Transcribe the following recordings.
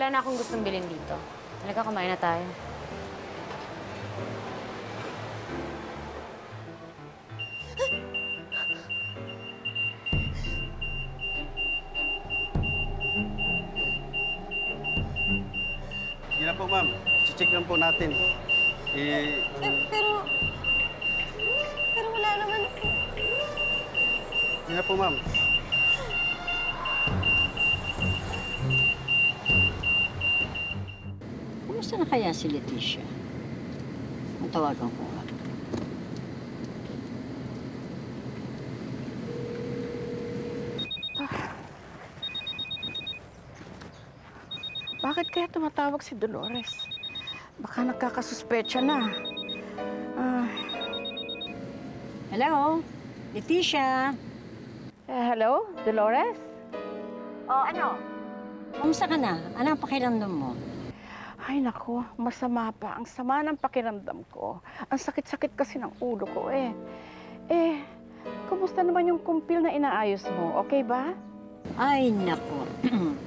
wala na akong gustong bilhin dito. Talaga, kumain na tayo. Hindi na po, ma'am. Check lang po natin. Pero wala naman po. Hindi na po, ma'am. Kumusta na kaya si Leticia? Ang tawagan ko nga. Bakit kaya tumatawag si Dolores? Baka nagkakasuspecha na. Hello? Leticia? Hello, Dolores? Ano? Kumusta ka na? Ano ang pakiramdam mo? Ay, naku, masama pa. Ang sama ng pakiramdam ko. Ang sakit-sakit kasi ng ulo ko eh. Kumusta naman yung kumpil na inaayos mo? Okay ba? Ay, naku.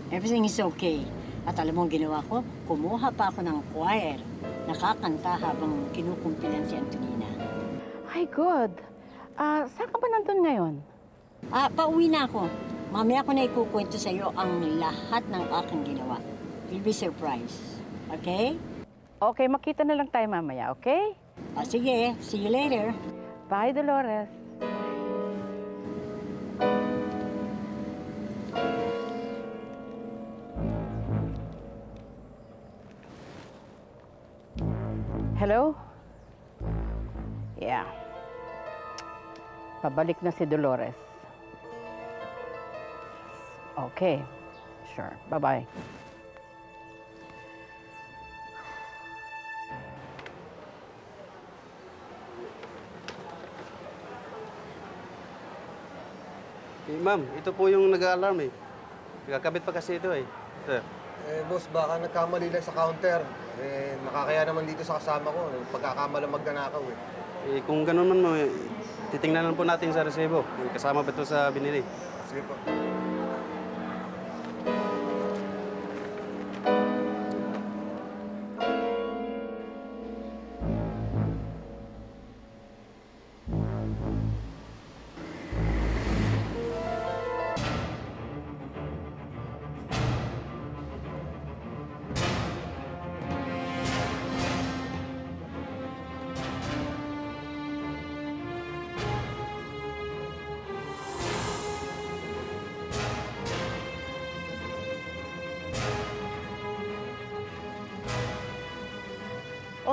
Everything is okay. At alam mo ang ginawa ko? Kumuha pa ako ng choir. Nakakanta habang kinukumpilan si Antonina. Ay, good. Saan ka ba nandun ngayon? Pauwi na ako. Mamaya ko na ikukwento sa iyo ang lahat ng aking ginawa. You'll be surprised. Okay? Okay, makita na lang tayo mamaya, okay? Sige. See you later. Bye, Dolores. Hello? Yeah. Pabalik na si Dolores. Okay. Sure. Bye-bye. Ma'am, ito po yung nag-a-alarm eh. Nagkakabit pa kasi ito eh. Sir. Boss, baka nagkamali lang sa counter. Nakakaya naman dito sa kasama ko. Pagkakamalang magnanakaw eh. Kung ganun man, titingnan lang po natin sa resibo. Kasama ba ito sa binili? Sige po.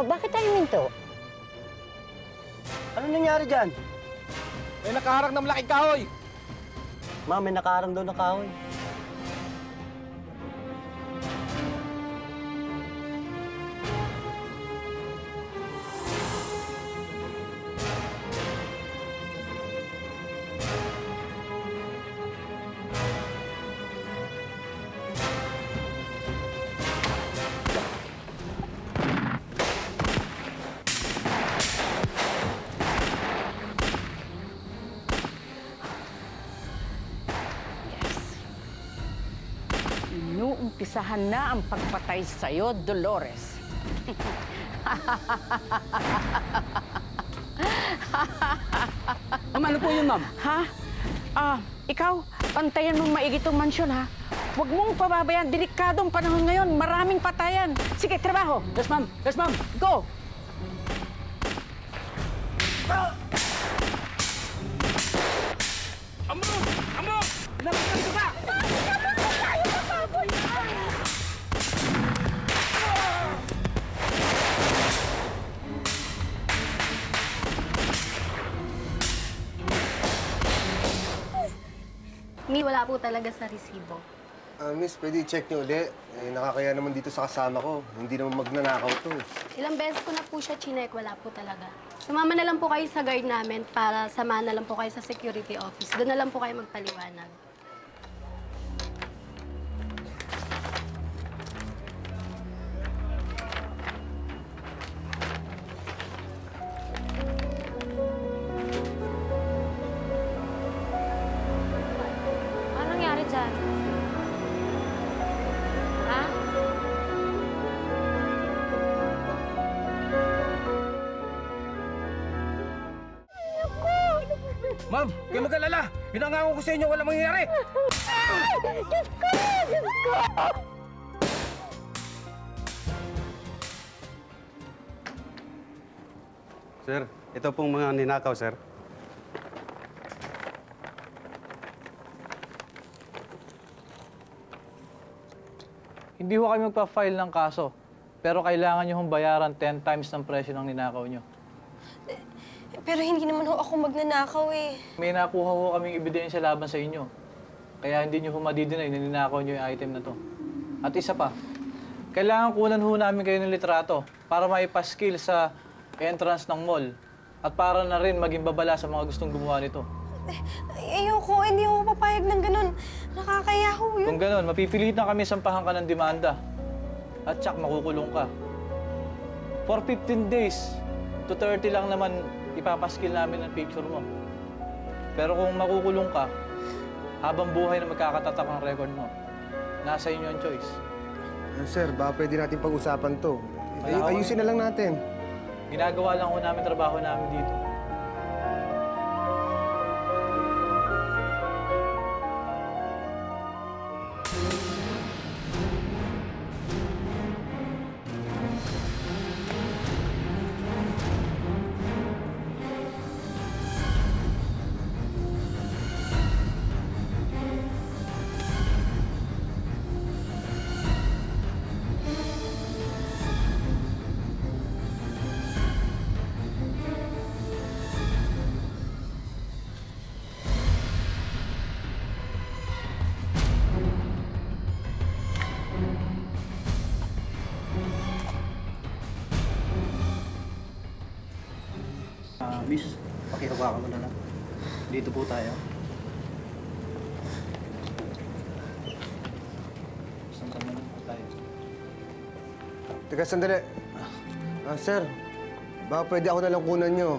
Bakit tayo minto? Ano nangyari dyan? May nakaharang na malaking kahoy! Ma'am, may nakaharang daw na kahoy. Inuumpisahan na ang pagpatay sa'yo, Dolores. Ma'am, ano po yun, ma'am? Ha? Ikaw, pantayan mong maigi itong mansyon, ha? Huwag mong pababayaan. Delikadong panahon ngayon. Maraming patayan. Sige, trabaho. Yes, ma'am. Yes, ma'am. Go! Amo! Amo! Napagkan ko ba? Wala po talaga sa resibo. Miss, pwede i-check niyo ulit. Nakakaya naman dito sa kasama ko. Hindi naman magnanakaw to. Ilang beses ko na po siya chinek, wala po talaga. Sumama na lang po kayo sa guard namin para samahan na lang po kayo sa security office. Doon na lang po kayo magpaliwanag. Anong nangyari dyan? Ha? Ma'am, kayo mag-alala. Pinangako ko sa inyo, walang mangyayari. Sir, ito pong mga ninakaw, sir. Hindi ho kami magpa-file ng kaso. Pero kailangan nyo hong bayaran 10 times ng presyo ng ninakaw nyo. Pero hindi naman ho ako magnanakaw eh. May nakuha ho kaming ebidensya laban sa inyo. Kaya hindi nyo ho madidinay na ninakaw nyo yung item na to. At isa pa, kailangan kunan ho namin kayo ng litrato para maipaskill sa entrance ng mall. At para na rin maging babala sa mga gustong gumawa nito. Ayoko, hindi ako papayag ng ganun. Nakakaya ho yun. Kung ganun, mapipilitan kami sampahan ka ng demanda. At tsak, makukulong ka. For 15 days to 30 lang naman ipapaskil namin ang picture mo. Pero kung makukulong ka, habang buhay na magkakatatak ang record mo, nasa inyo ang choice. Sir, baka pwede natin pag-usapan to. Ayusin na lang natin. Ginagawa lang ho namin trabaho namin dito. Miss, pakihawakan mo na lang. Dito po tayo. Saan mo na tayo? Teka, sandali. Sir, baka pwede ako na lang kunan nyo.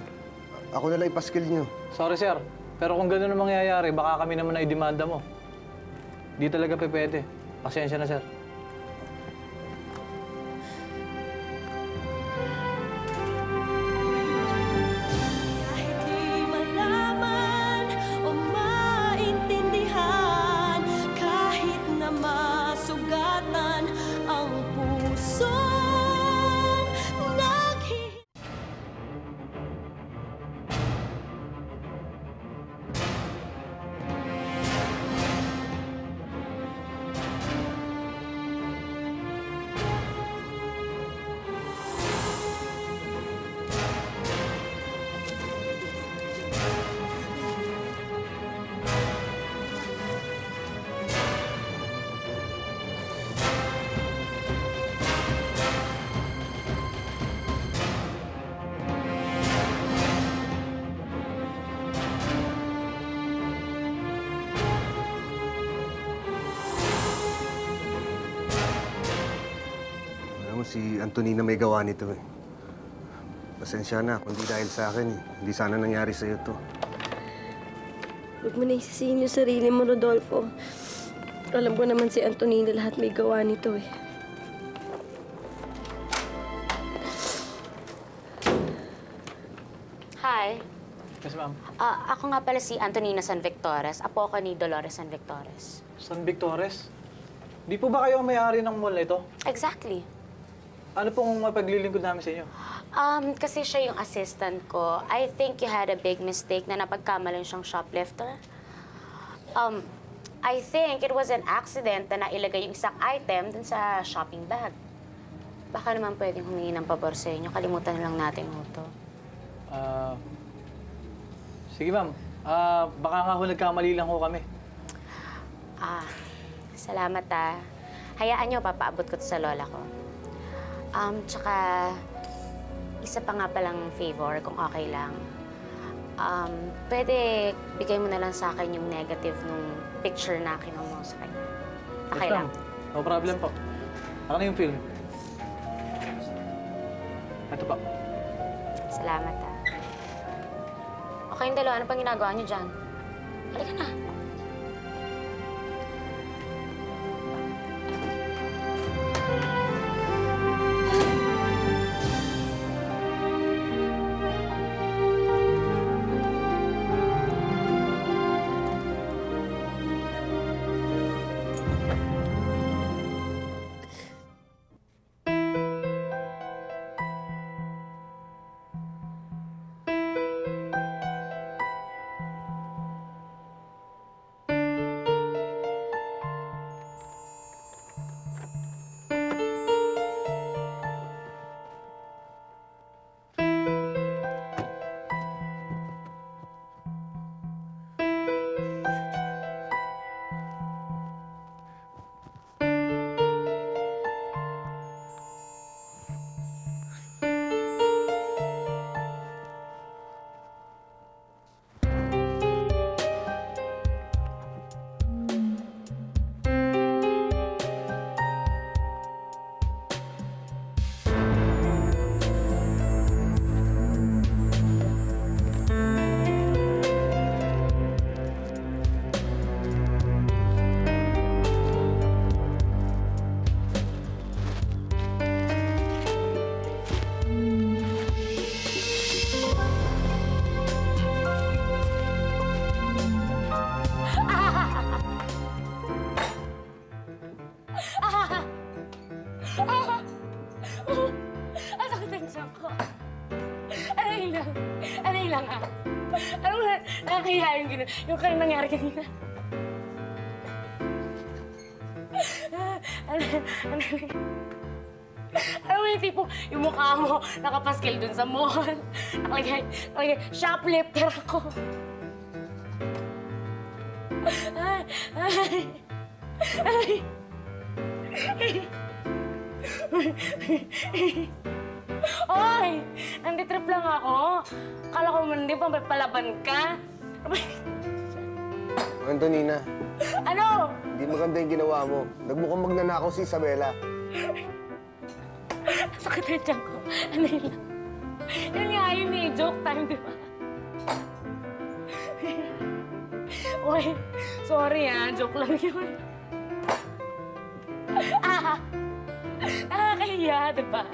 Ako na lang ipaskill nyo. Sorry, sir. Pero kung gano'n ang mangyayari, baka kami naman na idemanda mo. Di talaga pwede. Pasensya na, sir. Si Antonina may gawa nito eh. Pasensya na, kundi dahil sa akin eh. Hindi sana nangyari sa'yo to. Huwag mo na isisihin yung sarili mo, Rodolfo. Alam ko naman si Antonina lahat may gawa nito eh. Hi. Yes, ma'am. Ako nga pala si Antonina San Victores. Apo ako ni Dolores San Victores. San Victores? Di po ba kayo ang may-ari ng mall na ito? Exactly. Ano pong mapaglilingkod namin sa inyo? Kasi siya yung assistant ko. I think you had a big mistake na napagkamalan siyang shoplifter. I think it was an accident na nailagay yung isang item dun sa shopping bag. Baka naman pwedeng humingi ng pabor sa inyo. Kalimutan na lang natin ho to. Sige, ma'am. Baka nga ho nagkamali lang ho kami. Salamat Hayaan niyo, papaabot ko to sa lola ko. Tsaka, isa pa nga palang favor, kung okay lang. Pwede bigay mo na lang sa akin yung negative nung picture na kinuha mo sa kanya. Okay lang? No problem po. Ako na yung film. Ito pa. Salamat Okay yung dalawa. Ano pang ginagawa niyo dyan? Halika na. yung kanang nangyari kanina. Ano yung tipong yung mukha mo nakapaskil dun sa mall. Nakalagay, shoplifter ako. Oy! Nanditrip lang ako. Kala ko man hindi pa may palaban ka. Antonina, Ano? hindi maganda yung ginawa mo. Nagmukhang magnanakaw si Isabela. Sakit na tiyan ko. Ano yun lang? Yun nga yun eh. Joke time, di ba? Uy, sorry joke lang yun. Nakakahiya, di ba?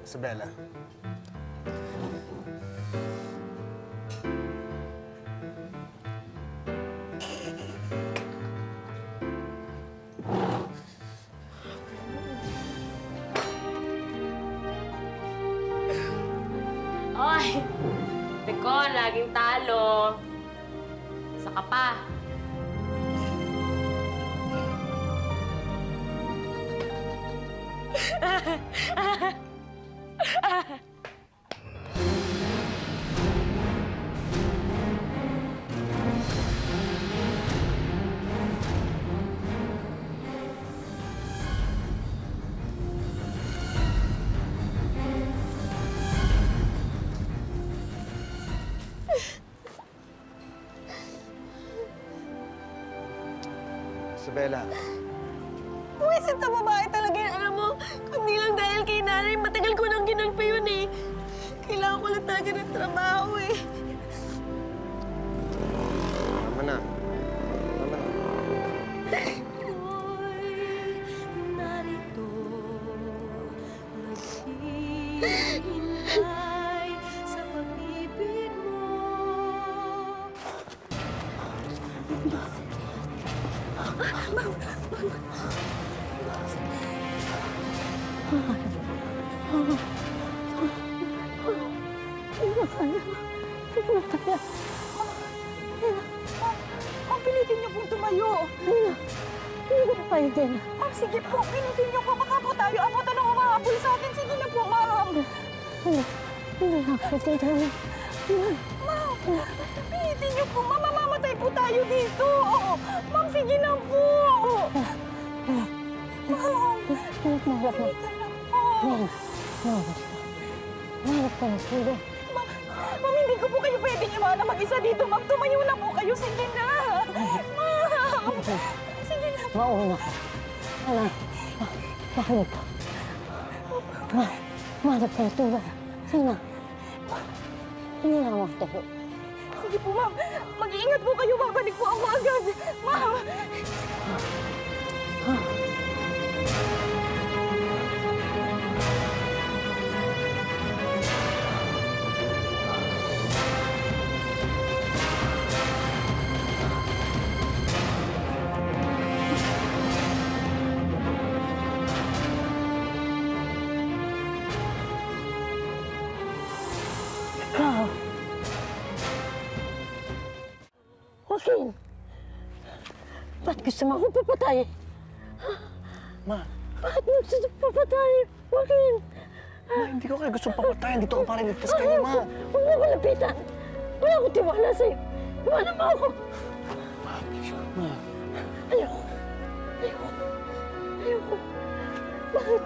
Isabela. Oy! Teko, laging talo. Saka pa. Isabela. Buwisit na babae talaga yan. Alam mo, kundi lang dahil kay nanay, matagal ko nang ginulpi yun eh. Kailangan ko lang talaga ng trabaho eh. Tama na. Tama na. Narito, naghihintay sa pag-ibig mo. Pilitin niyo pong tumayo. Hindi ko pa din. Ma'am, sige po, pilitin niyo po. Baka po tayo abutan ng humahabol sa akin. Sige na po, ma'am. Hindi na ako dito. Ma'am, pilitin niyo po. Ma'am, mamamatay po tayo dito. Ma'am, sige na po. Ma'am, Mahirap na. Mahirap ka na, sige. Ma'am, hindi ko po kayo pwedeng iwanan mag-isa dito. Ma'am, tumayo na po kayo. Sige na. Ma'am, sige na. Mauna ka. Alam, makinig ka. Mahirap ka na, tuba. Sige na. Hindi na makatapo. Sige po, ma'am. Mag-iingat po kayo. Babalik po ako agad. Ma'am. Ikaw. Joaquin. Ba't gusto mo akong papatay? Ma. Bakit mo gusto papatay, Joaquin? Ma, hindi ko kayo gustong papatayan. Dito ako para ligtas kayo, ma. Huwag mo ko lapitan. Wala akong tiwala sa'yo. Iwanan mo ako. Ma, please. Ma. Ayoko. Ayoko. Ayoko. Bakit?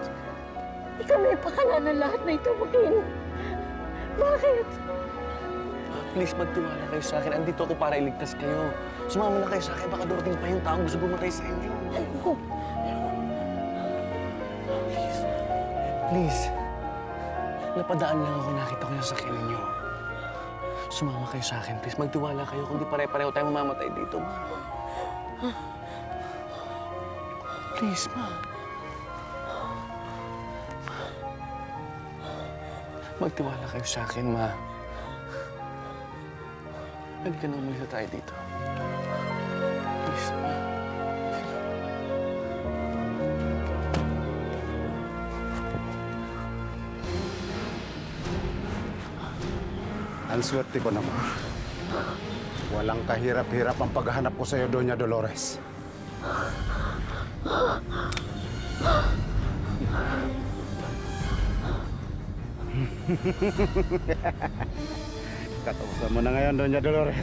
Ikaw may pakalanan lahat na ito, Joaquin. Bakit? Ma, please, magtiwala kayo sa akin. Andito ako para iligtas kayo. Sumama na kayo sa akin. Baka dumating pa yung taong gusto bumatay sa inyo. Ayoko. Ayoko. Please. Please. Napadaan lang ako. Nakita ko yung sakyan ninyo. Sumama kayo sa akin, please. Magtiwala kayo. Kundi pare-pareho tayo mamamatay dito, ma. Please, ma. Magtiwala kayo sa akin, ma. Halika na, umalis na tayo dito. Please, ma. Ang swerte ko naman. Walang kahirap-hirap ang paghahanap ko sa iyo, Doña Dolores. Katapusan mo na ngayon, Doña Dolores.